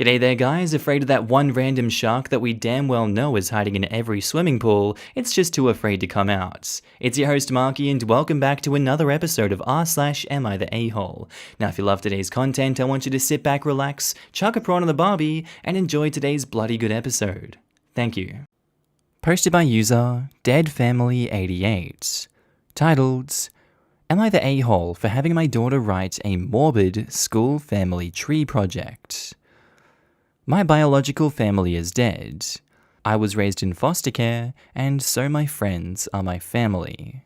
G'day there guys, afraid of that one random shark that we damn well know is hiding in every swimming pool, it's just too afraid to come out. It's your host Markee and welcome back to another episode of r/AmiTheA. Now if you love today's content, I want you to sit back, relax, chuck a prawn on the barbie, and enjoy today's bloody good episode. Thank you. Posted by user DeadFamily88. Titled, Am I the a-hole for having my daughter write a morbid school family tree project? My biological family is dead. I was raised in foster care, and so my friends are my family.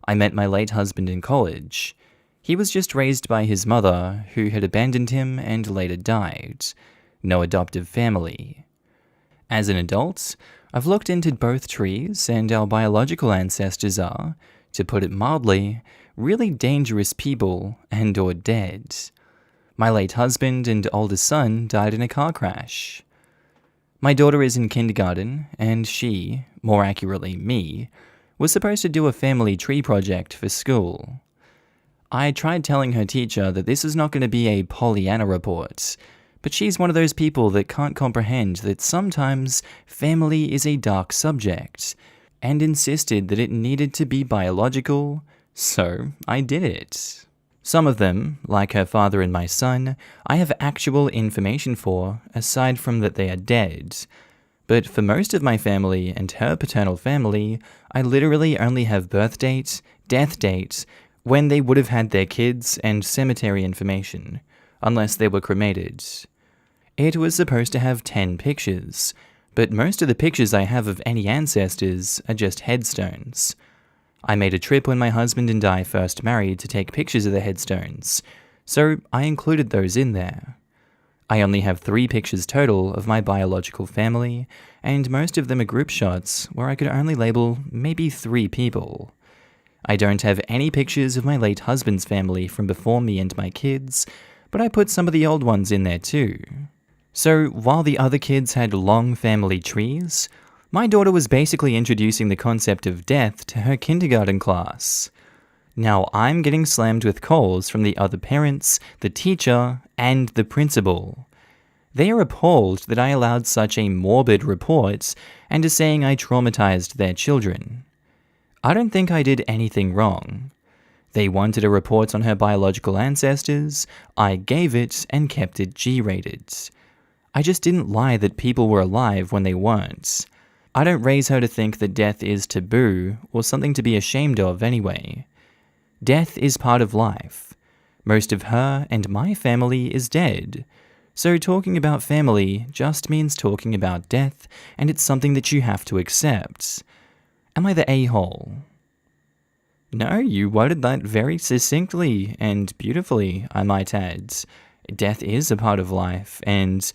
I met my late husband in college. He was just raised by his mother, who had abandoned him and later died. No adoptive family. As an adult, I've looked into both trees, and our biological ancestors are, to put it mildly, really dangerous people and or dead. My late husband and oldest son died in a car crash. My daughter is in kindergarten, and she, more accurately me, was supposed to do a family tree project for school. I tried telling her teacher that this is not going to be a Pollyanna report, but she's one of those people that can't comprehend that sometimes family is a dark subject, and insisted that it needed to be biological, so I did it. Some of them, like her father and my son, I have actual information for, aside from that they are dead. But for most of my family and her paternal family, I literally only have birth date, death date, when they would have had their kids, and cemetery information, unless they were cremated. It was supposed to have 10 pictures, but most of the pictures I have of any ancestors are just headstones. I made a trip when my husband and I first married to take pictures of the headstones, so I included those in there. I only have 3 pictures total of my biological family, and most of them are group shots where I could only label maybe 3 people. I don't have any pictures of my late husband's family from before me and my kids, but I put some of the old ones in there too. So while the other kids had long family trees, my daughter was basically introducing the concept of death to her kindergarten class. Now I'm getting slammed with calls from the other parents, the teacher, and the principal. They are appalled that I allowed such a morbid report and are saying I traumatized their children. I don't think I did anything wrong. They wanted a report on her biological ancestors, I gave it and kept it G-rated. I just didn't lie that people were alive when they weren't. I don't raise her to think that death is taboo or something to be ashamed of anyway. Death is part of life. Most of her and my family is dead. So talking about family just means talking about death, and it's something that you have to accept. Am I the a-hole? No, you worded that very succinctly and beautifully, I might add. Death is a part of life, and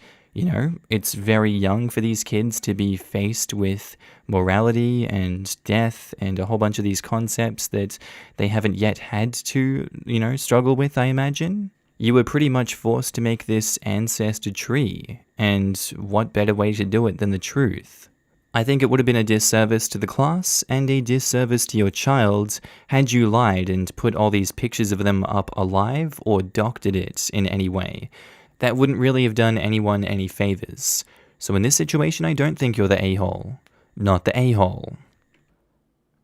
it's very young for these kids to be faced with morality and death and a whole bunch of these concepts that they haven't yet had to, struggle with, I imagine. You were pretty much forced to make this ancestor tree, and what better way to do it than the truth? I think it would have been a disservice to the class and a disservice to your child had you lied and put all these pictures of them up alive or doctored it in any way. That wouldn't really have done anyone any favors. So in this situation, I don't think you're the a-hole. Not the a-hole.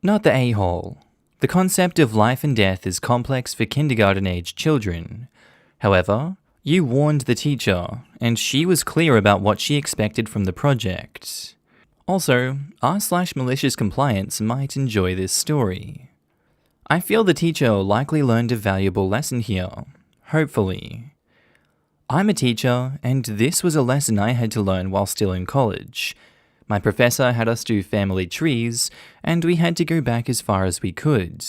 Not the a-hole. The concept of life and death is complex for kindergarten-age children. However, you warned the teacher, and she was clear about what she expected from the project. Also, r/malicious compliance might enjoy this story. I feel the teacher likely learned a valuable lesson here. Hopefully. I'm a teacher, and this was a lesson I had to learn while still in college. My professor had us do family trees, and we had to go back as far as we could.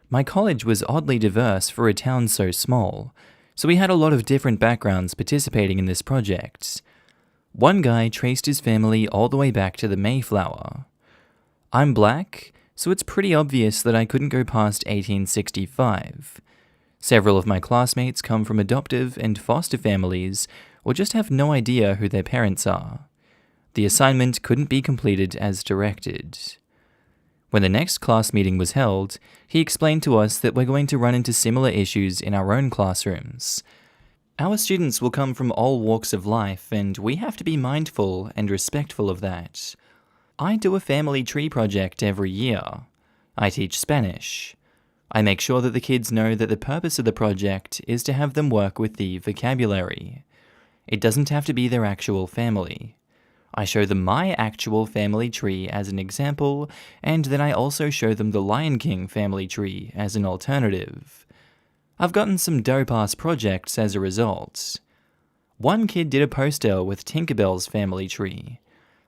My college was oddly diverse for a town so small, so we had a lot of different backgrounds participating in this project. One guy traced his family all the way back to the Mayflower. I'm black, so it's pretty obvious that I couldn't go past 1865. Several of my classmates come from adoptive and foster families or just have no idea who their parents are. The assignment couldn't be completed as directed. When the next class meeting was held, he explained to us that we're going to run into similar issues in our own classrooms. Our students will come from all walks of life, and we have to be mindful and respectful of that. I do a family tree project every year. I teach Spanish. I make sure that the kids know that the purpose of the project is to have them work with the vocabulary. It doesn't have to be their actual family. I show them my actual family tree as an example, and then I also show them the Lion King family tree as an alternative. I've gotten some dope-ass projects as a result. One kid did a poster with Tinkerbell's family tree.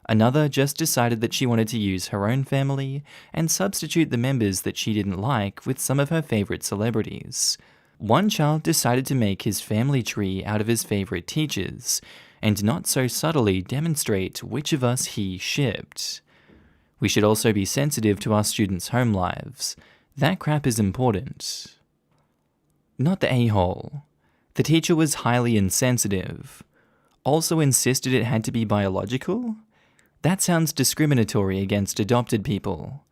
Another just decided that she wanted to use her own family and substitute the members that she didn't like with some of her favorite celebrities. One child decided to make his family tree out of his favorite teachers, and not so subtly demonstrate which of us he shipped. We should also be sensitive to our students' home lives. That crap is important. Not the a-hole. The teacher was highly insensitive. Also insisted it had to be biological? That sounds discriminatory against adopted people.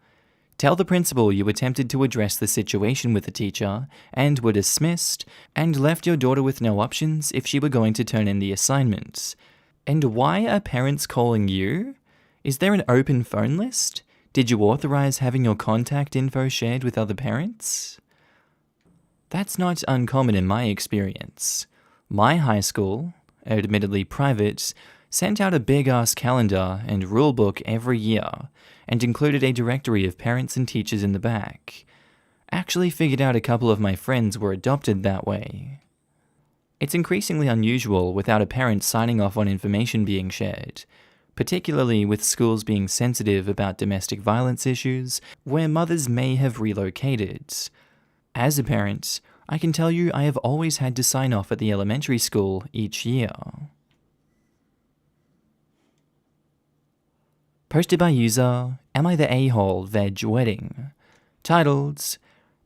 Tell the principal you attempted to address the situation with the teacher and were dismissed and left your daughter with no options if she were going to turn in the assignments. And why are parents calling you? Is there an open phone list? Did you authorize having your contact info shared with other parents? That's not uncommon in my experience. My high school, admittedly private, sent out a big-ass calendar and rulebook every year, and included a directory of parents and teachers in the back. Actually figured out a couple of my friends were adopted that way. It's increasingly unusual without a parent signing off on information being shared, particularly with schools being sensitive about domestic violence issues where mothers may have relocated. As a parent, I can tell you I have always had to sign off at the elementary school each year. Posted by user AmiTheA Veg Wedding. Titled,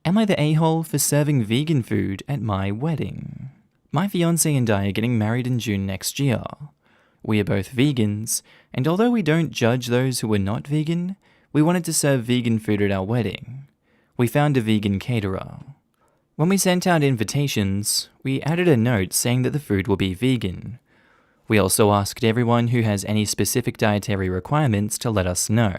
Am I the a-hole for serving vegan food at my wedding? My fiancé and I are getting married in June next year. We are both vegans, and although we don't judge those who are not vegan, we wanted to serve vegan food at our wedding. We found a vegan caterer. When we sent out invitations, we added a note saying that the food will be vegan. We also asked everyone who has any specific dietary requirements to let us know.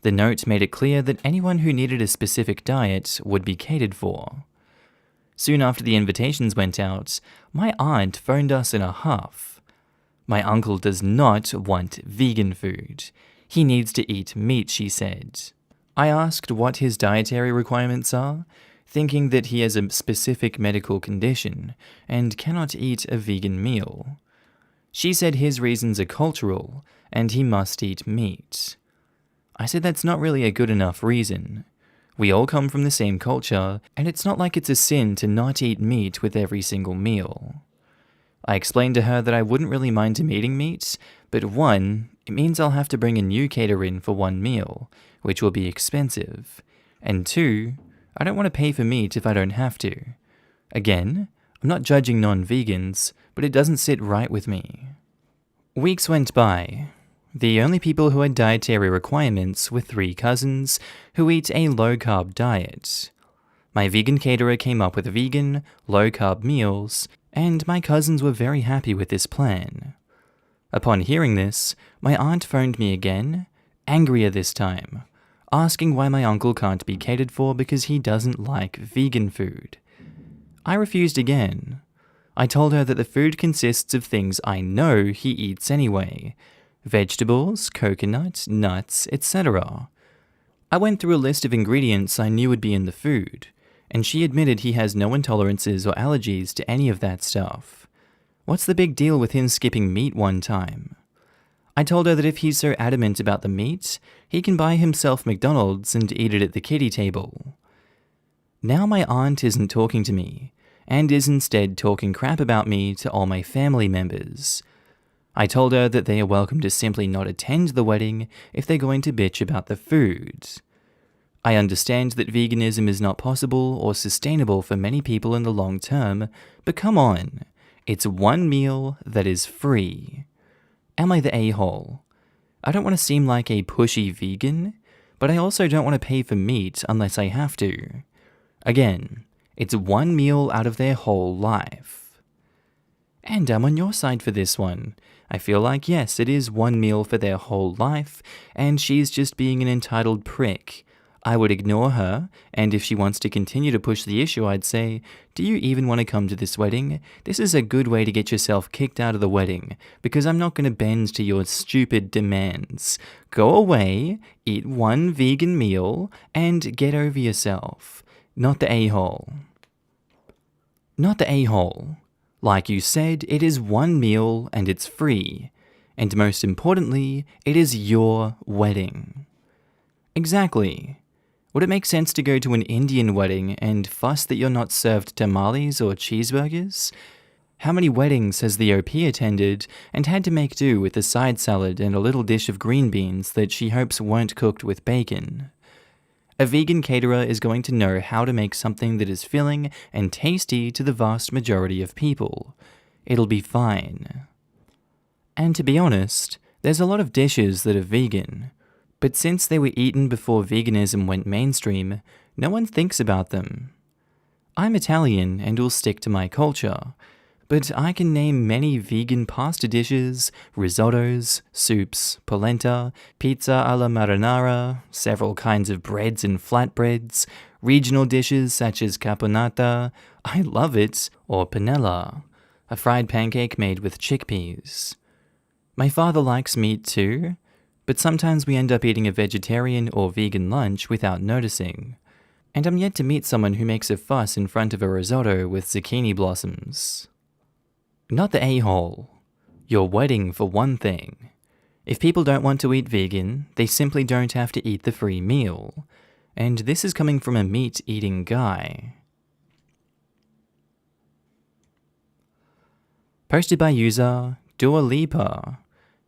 The note made it clear that anyone who needed a specific diet would be catered for. Soon after the invitations went out, my aunt phoned us in a huff. My uncle does not want vegan food. He needs to eat meat, she said. I asked what his dietary requirements are, thinking that he has a specific medical condition and cannot eat a vegan meal. She said his reasons are cultural, and he must eat meat. I said that's not really a good enough reason. We all come from the same culture, and it's not like it's a sin to not eat meat with every single meal. I explained to her that I wouldn't really mind him eating meat, but one, it means I'll have to bring a new caterer in for one meal, which will be expensive, and two, I don't want to pay for meat if I don't have to. Again, I'm not judging non-vegans, but it doesn't sit right with me. Weeks went by. The only people who had dietary requirements were 3 cousins who eat a low-carb diet. My vegan caterer came up with vegan, low-carb meals, and my cousins were very happy with this plan. Upon hearing this, my aunt phoned me again, angrier this time, asking why my uncle can't be catered for because he doesn't like vegan food. I refused again. I told her that the food consists of things I know he eats anyway. Vegetables, coconut, nuts, etc. I went through a list of ingredients I knew would be in the food, and she admitted he has no intolerances or allergies to any of that stuff. What's the big deal with him skipping meat one time? I told her that if he's so adamant about the meat, he can buy himself McDonald's and eat it at the kiddie table. Now my aunt isn't talking to me, and is instead talking crap about me to all my family members. I told her that they are welcome to simply not attend the wedding if they're going to bitch about the food. I understand that veganism is not possible or sustainable for many people in the long term, but come on, it's one meal that is free. Am I the a-hole? I don't want to seem like a pushy vegan, but I also don't want to pay for meat unless I have to. Again, it's one meal out of their whole life. And I'm on your side for this one. I feel like, yes, it is one meal for their whole life, and she's just being an entitled prick. I would ignore her, and if she wants to continue to push the issue, I'd say, do you even want to come to this wedding? This is a good way to get yourself kicked out of the wedding, because I'm not going to bend to your stupid demands. Go away, eat one vegan meal, and get over yourself. Not the a-hole. Not the a-hole. Like you said, it is one meal and it's free. And most importantly, it is your wedding. Exactly. Would it make sense to go to an Indian wedding and fuss that you're not served tamales or cheeseburgers? How many weddings has the OP attended and had to make do with a side salad and a little dish of green beans that she hopes weren't cooked with bacon? A vegan caterer is going to know how to make something that is filling and tasty to the vast majority of people. It'll be fine. And to be honest, there's a lot of dishes that are vegan, but since they were eaten before veganism went mainstream, no one thinks about them. I'm Italian and will stick to my culture, but I can name many vegan pasta dishes, risottos, soups, polenta, pizza alla marinara, several kinds of breads and flatbreads, regional dishes such as caponata, I love it, or panella, a fried pancake made with chickpeas. My father likes meat too, but sometimes we end up eating a vegetarian or vegan lunch without noticing. And I'm yet to meet someone who makes a fuss in front of a risotto with zucchini blossoms. Not the a-hole. Your wedding for one thing. If people don't want to eat vegan, they simply don't have to eat the free meal. And this is coming from a meat-eating guy. Posted by user Dua Lipa.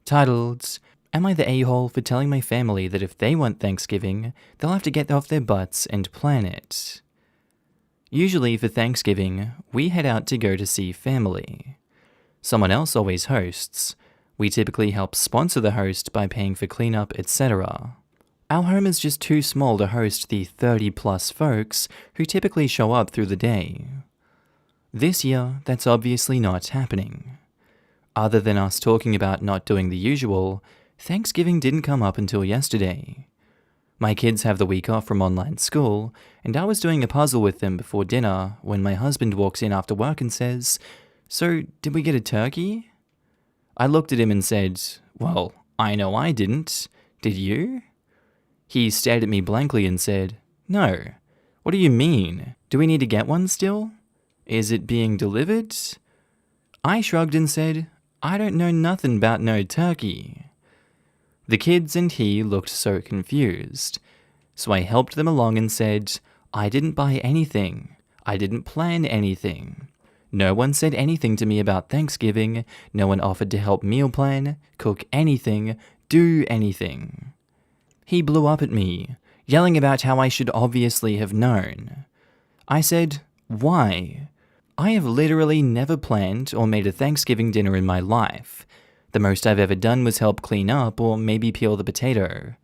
Titled, Am I the a-hole for telling my family that if they want Thanksgiving, they'll have to get off their butts and plan it? Usually for Thanksgiving, we head out to go to see family. Someone else always hosts. We typically help sponsor the host by paying for cleanup, etc. Our home is just too small to host the 30+ folks who typically show up through the day. This year, that's obviously not happening. Other than us talking about not doing the usual, Thanksgiving didn't come up until yesterday. My kids have the week off from online school, and I was doing a puzzle with them before dinner when my husband walks in after work and says, "So, did we get a turkey?" I looked at him and said, "Well, I know I didn't. Did you?" He stared at me blankly and said, "No. What do you mean? Do we need to get one still? Is it being delivered?" I shrugged and said, "I don't know nothing about no turkey." The kids and he looked so confused, so I helped them along and said, "I didn't buy anything. I didn't plan anything. No one said anything to me about Thanksgiving. No one offered to help meal plan, cook anything, do anything." He blew up at me, yelling about how I should obviously have known. I said, "Why? I have literally never planned or made a Thanksgiving dinner in my life. The most I've ever done was help clean up or maybe peel the potato."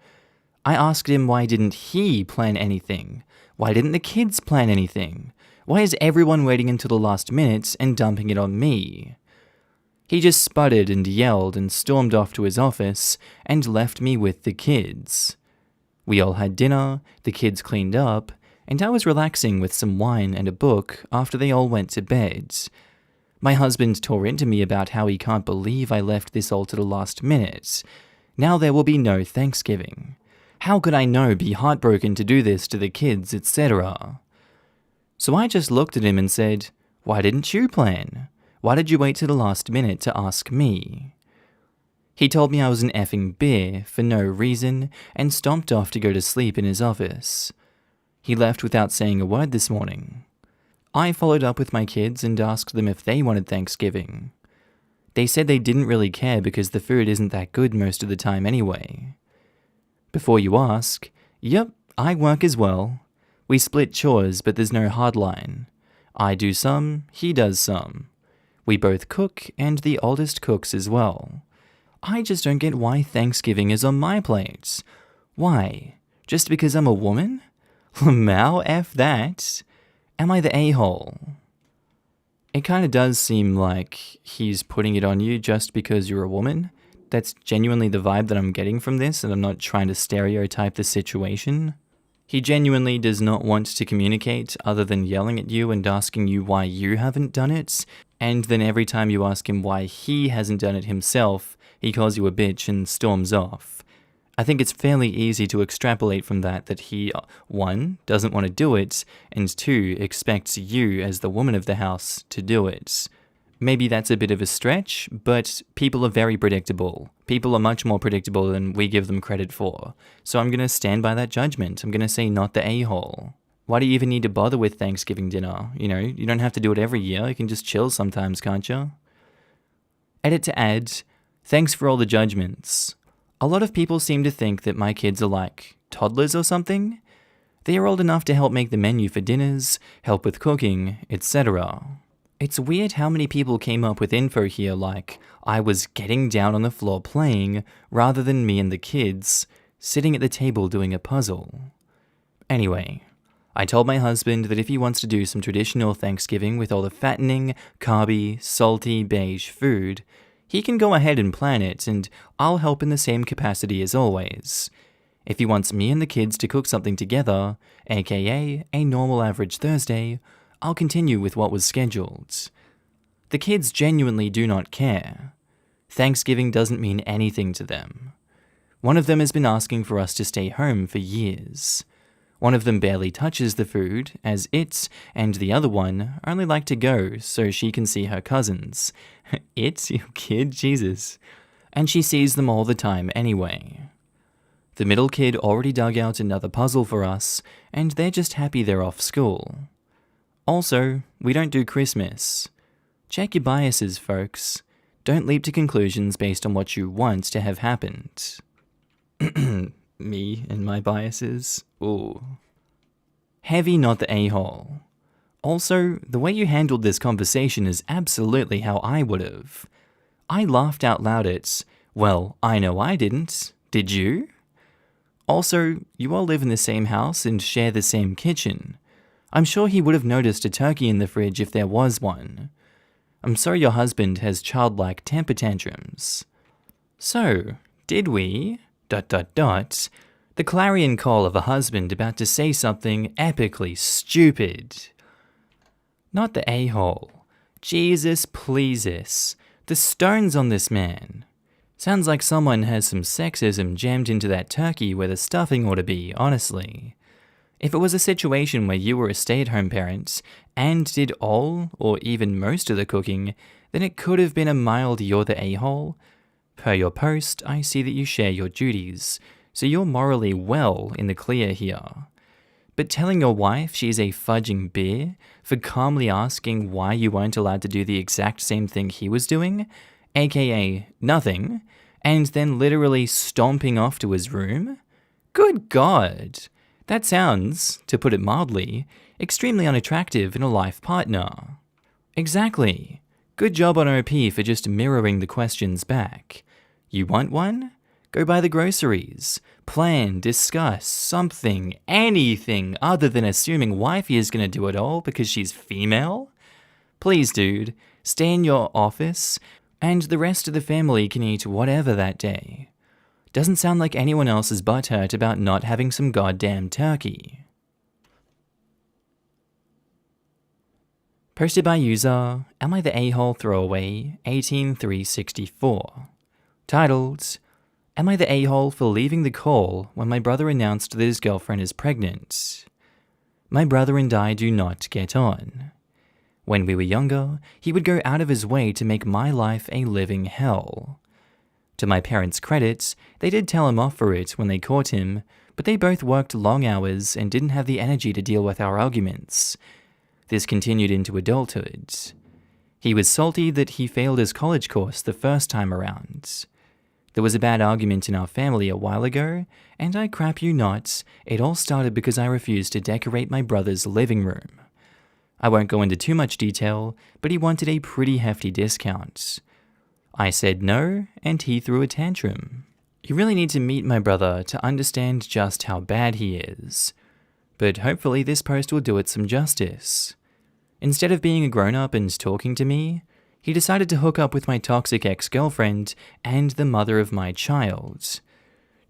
I asked him why didn't he plan anything? Why didn't the kids plan anything? Why is everyone waiting until the last minute and dumping it on me? He just sputtered and yelled and stormed off to his office and left me with the kids. We all had dinner, the kids cleaned up, and I was relaxing with some wine and a book after they all went to bed. My husband tore into me about how he can't believe I left this all to the last minute. Now there will be no Thanksgiving. How could I be heartbroken to do this to the kids, etc.? So I just looked at him and said, "Why didn't you plan? Why did you wait to the last minute to ask me?" He told me I was an effing beer for no reason and stomped off to go to sleep in his office. He left without saying a word this morning. I followed up with my kids and asked them if they wanted Thanksgiving. They said they didn't really care because the food isn't that good most of the time anyway. Before you ask, yep, I work as well. We split chores, but there's no hard line. I do some, he does some. We both cook, and the oldest cooks as well. I just don't get why Thanksgiving is on my plate. Why? Just because I'm a woman? Lamau, F that. Am I the a-hole? It kind of does seem like he's putting it on you just because you're a woman. That's genuinely the vibe that I'm getting from this, and I'm not trying to stereotype the situation. He genuinely does not want to communicate other than yelling at you and asking you why you haven't done it, and then every time you ask him why he hasn't done it himself, he calls you a bitch and storms off. I think it's fairly easy to extrapolate from that he, 1, doesn't want to do it, and 2, expects you as the woman of the house to do it. Maybe that's a bit of a stretch, but people are very predictable. People are much more predictable than we give them credit for. So I'm going to stand by that judgment. I'm going to say not the a-hole. Why do you even need to bother with Thanksgiving dinner? You know, you don't have to do it every year. You can just chill sometimes, can't you? Edit to add, thanks for all the judgments. A lot of people seem to think that my kids are like toddlers or something. They are old enough to help make the menu for dinners, help with cooking, etc. It's weird how many people came up with info here like I was getting down on the floor playing rather than me and the kids sitting at the table doing a puzzle. Anyway, I told my husband that if he wants to do some traditional Thanksgiving with all the fattening, carby, salty, beige food, he can go ahead and plan it and I'll help in the same capacity as always. If he wants me and the kids to cook something together, aka a normal average Thursday, I'll continue with what was scheduled. The kids genuinely do not care. Thanksgiving doesn't mean anything to them. One of them has been asking for us to stay home for years. One of them barely touches the food, as it and the other one only like to go so she can see her cousins. It, you kid, Jesus. And she sees them all the time anyway. The middle kid already dug out another puzzle for us, and they're just happy they're off school. Also, we don't do Christmas. Check your biases, folks. Don't leap to conclusions based on what you want to have happened. Me and my biases? Ooh. Heavy, not the a-hole. Also, the way you handled this conversation is absolutely how I would've. I laughed out loud at, well, I know I didn't. Did you? Also, you all live in the same house and share the same kitchen. I'm sure he would have noticed a turkey in the fridge if there was one. I'm sorry your husband has childlike temper tantrums. So, did we... ... The clarion call of a husband about to say something epically stupid. Not the a-hole. Jesus pleases. The stones on this man. Sounds like someone has some sexism jammed into that turkey where the stuffing ought to be, honestly. If it was a situation where you were a stay-at-home parent and did all or even most of the cooking, then it could have been a mild you're the a-hole. Per your post, I see that you share your duties, so you're morally well in the clear here. But telling your wife she's a fudging beer for calmly asking why you weren't allowed to do the exact same thing he was doing, aka nothing, and then literally stomping off to his room? Good God! That sounds, to put it mildly, extremely unattractive in a life partner. Exactly. Good job on OP for just mirroring the questions back. You want one? Go buy the groceries. Plan, discuss, something, anything other than assuming wifey is gonna do it all because she's female? Please, dude, stay in your office, and the rest of the family can eat whatever that day. Doesn't sound like anyone else is butthurt about not having some goddamn turkey. Posted by user, Am I the A-hole throwaway, 18364. Titled, Am I the a-hole for leaving the call when my brother announced that his girlfriend is pregnant? My brother and I do not get on. When we were younger, he would go out of his way to make my life a living hell. To my parents' credit, they did tell him off for it when they caught him, but they both worked long hours and didn't have the energy to deal with our arguments. This continued into adulthood. He was salty that he failed his college course the first time around. There was a bad argument in our family a while ago, and I crap you not, it all started because I refused to decorate my brother's living room. I won't go into too much detail, but he wanted a pretty hefty discount. I said no, and he threw a tantrum. You really need to meet my brother to understand just how bad he is. But hopefully this post will do it some justice. Instead of being a grown-up and talking to me, he decided to hook up with my toxic ex-girlfriend and the mother of my child.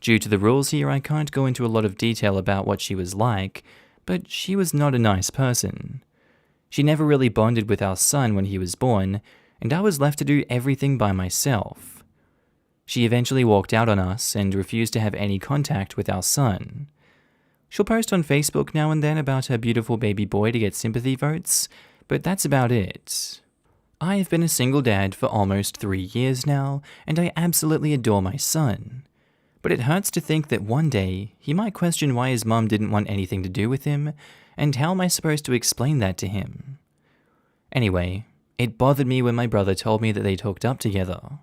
Due to the rules here, I can't go into a lot of detail about what she was like, but she was not a nice person. She never really bonded with our son when he was born, and I was left to do everything by myself. She eventually walked out on us and refused to have any contact with our son. She'll post on Facebook now and then about her beautiful baby boy to get sympathy votes, but that's about it. I have been a single dad for almost 3 years now, and I absolutely adore my son. But it hurts to think that one day he might question why his mum didn't want anything to do with him, and how am I supposed to explain that to him? Anyway, it bothered me when my brother told me that they'd hooked up together.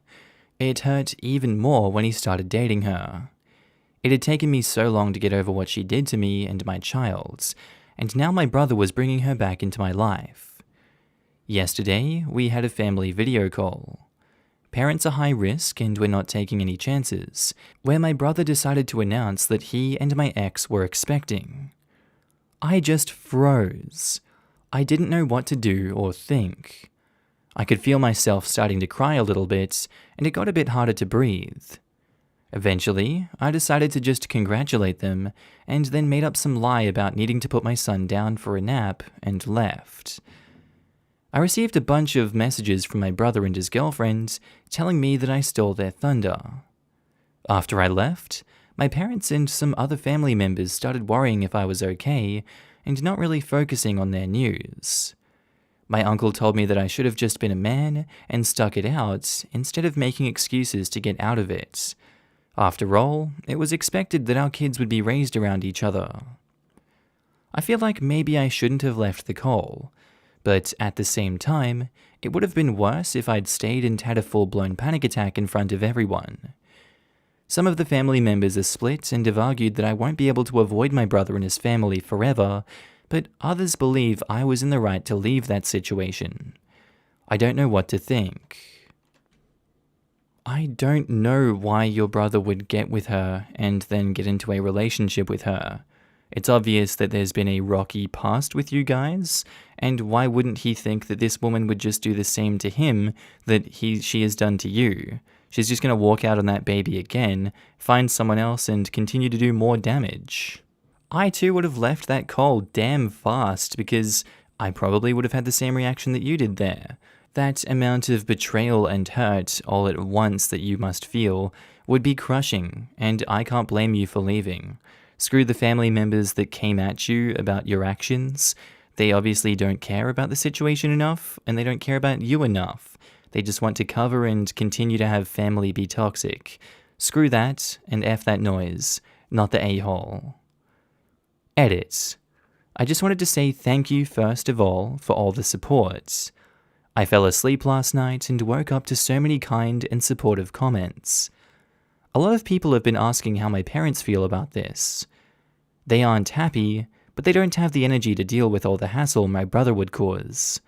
It hurt even more when he started dating her. It had taken me so long to get over what she did to me and my child, and now my brother was bringing her back into my life. Yesterday, we had a family video call. Parents are high risk and we're not taking any chances, where my brother decided to announce that he and my ex were expecting. I just froze. I didn't know what to do or think. I could feel myself starting to cry a little bit, and it got a bit harder to breathe. Eventually, I decided to just congratulate them, and then made up some lie about needing to put my son down for a nap, and left. I received a bunch of messages from my brother and his girlfriend telling me that I stole their thunder. After I left, my parents and some other family members started worrying if I was okay, and not really focusing on their news. My uncle told me that I should have just been a man and stuck it out instead of making excuses to get out of it. After all, it was expected that our kids would be raised around each other. I feel like maybe I shouldn't have left the call, but at the same time, it would have been worse if I'd stayed and had a full-blown panic attack in front of everyone. Some of the family members are split and have argued that I won't be able to avoid my brother and his family forever, but others believe I was in the right to leave that situation. I don't know what to think. I don't know why your brother would get with her and then get into a relationship with her. It's obvious that there's been a rocky past with you guys, and why wouldn't he think that this woman would just do the same to him that she has done to you? She's just going to walk out on that baby again, find someone else, and continue to do more damage. I too would have left that call damn fast, because I probably would have had the same reaction that you did there. That amount of betrayal and hurt all at once that you must feel would be crushing, and I can't blame you for leaving. Screw the family members that came at you about your actions. They obviously don't care about the situation enough, and they don't care about you enough. They just want to cover and continue to have family be toxic. Screw that, and F that noise, not the a-hole. Edit. I just wanted to say thank you first of all for all the support. I fell asleep last night and woke up to so many kind and supportive comments. A lot of people have been asking how my parents feel about this. They aren't happy, but they don't have the energy to deal with all the hassle my brother would cause.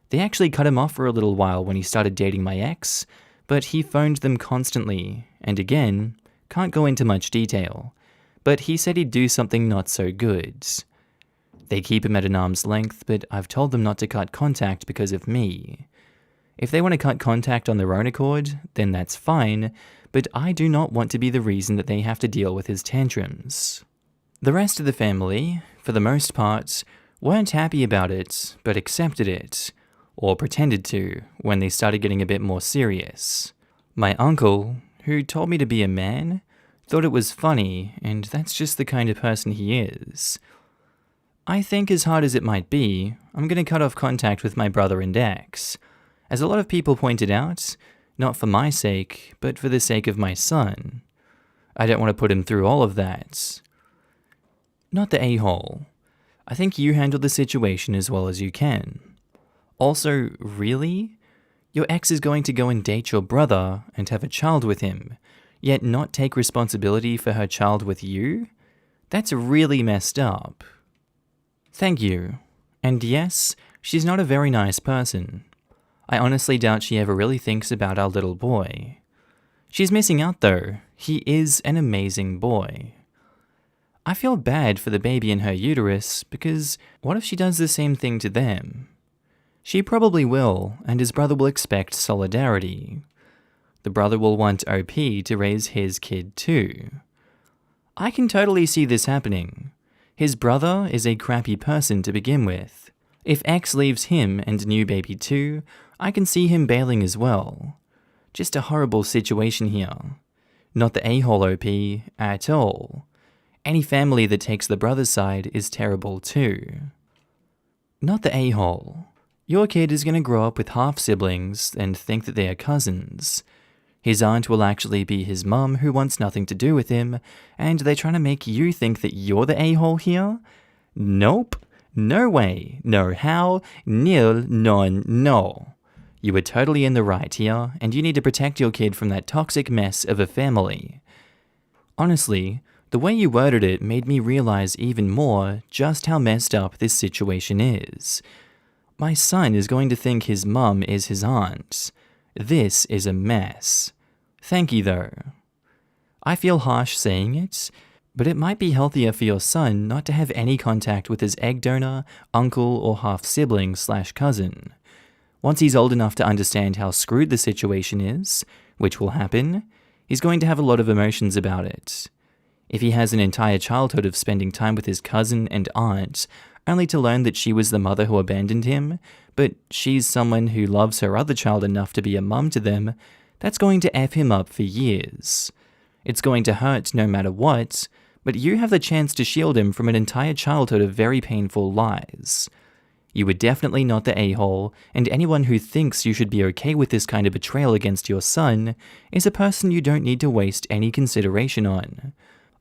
They actually cut him off for a little while when he started dating my ex, but he phoned them constantly, and again, can't go into much detail, but he said he'd do something not so good. They keep him at an arm's length, but I've told them not to cut contact because of me. If they want to cut contact on their own accord, then that's fine, but I do not want to be the reason that they have to deal with his tantrums. The rest of the family, for the most part, weren't happy about it, but accepted it, or pretended to, when they started getting a bit more serious. My uncle, who told me to be a man, thought it was funny, and that's just the kind of person he is. I think as hard as it might be, I'm going to cut off contact with my brother and ex. As a lot of people pointed out, not for my sake, but for the sake of my son. I don't want to put him through all of that. Not the a-hole. I think you handled the situation as well as you can. Also, really? Your ex is going to go and date your brother and have a child with him, yet not take responsibility for her child with you? That's really messed up. Thank you. And yes, she's not a very nice person. I honestly doubt she ever really thinks about our little boy. She's missing out though. He is an amazing boy. I feel bad for the baby in her uterus because what if she does the same thing to them? She probably will, and his brother will expect solidarity. The brother will want OP to raise his kid too. I can totally see this happening. His brother is a crappy person to begin with. If X leaves him and new baby too, I can see him bailing as well. Just a horrible situation here. Not the a-hole OP at all. Any family that takes the brother's side is terrible too. Not the a-hole. Your kid is going to grow up with half-siblings and think that they are cousins. His aunt will actually be his mum who wants nothing to do with him, and they're trying to make you think that you're the a-hole here? Nope. No way. No how. Nil. Non. No. You were totally in the right here, and you need to protect your kid from that toxic mess of a family. Honestly, the way you worded it made me realize even more just how messed up this situation is. My son is going to think his mum is his aunt. This is a mess. Thank you though. I feel harsh saying it, but it might be healthier for your son not to have any contact with his egg donor, uncle, or half-sibling / cousin. Once he's old enough to understand how screwed the situation is, which will happen, he's going to have a lot of emotions about it. If he has an entire childhood of spending time with his cousin and aunt, only to learn that she was the mother who abandoned him, but she's someone who loves her other child enough to be a mum to them, that's going to F him up for years. It's going to hurt no matter what, but you have the chance to shield him from an entire childhood of very painful lies. You were definitely not the a-hole, and anyone who thinks you should be okay with this kind of betrayal against your son is a person you don't need to waste any consideration on.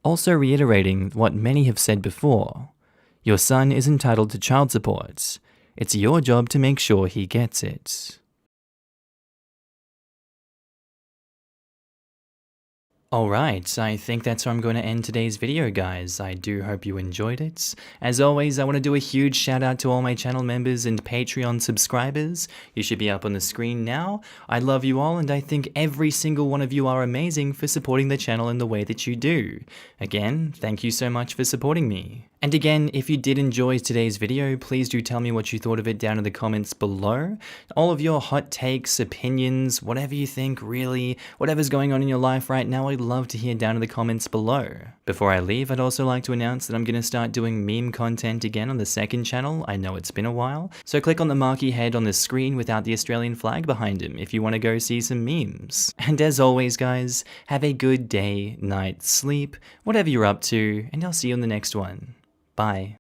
Also reiterating what many have said before, your son is entitled to child support. It's your job to make sure he gets it. Alright, I think that's where I'm going to end today's video, guys. I do hope you enjoyed it. As always, I want to do a huge shout out to all my channel members and Patreon subscribers. You should be up on the screen now. I love you all, and I think every single one of you are amazing for supporting the channel in the way that you do. Again, thank you so much for supporting me. And again, if you did enjoy today's video, please do tell me what you thought of it down in the comments below. All of your hot takes, opinions, whatever you think, really, whatever's going on in your life right now, I'd love to hear down in the comments below. Before I leave, I'd also like to announce that I'm going to start doing meme content again on the second channel. I know it's been a while, so click on the Markee head on the screen without the Australian flag behind him if you want to go see some memes. And as always, guys, have a good day, night, sleep, whatever you're up to, and I'll see you in the next one. Bye.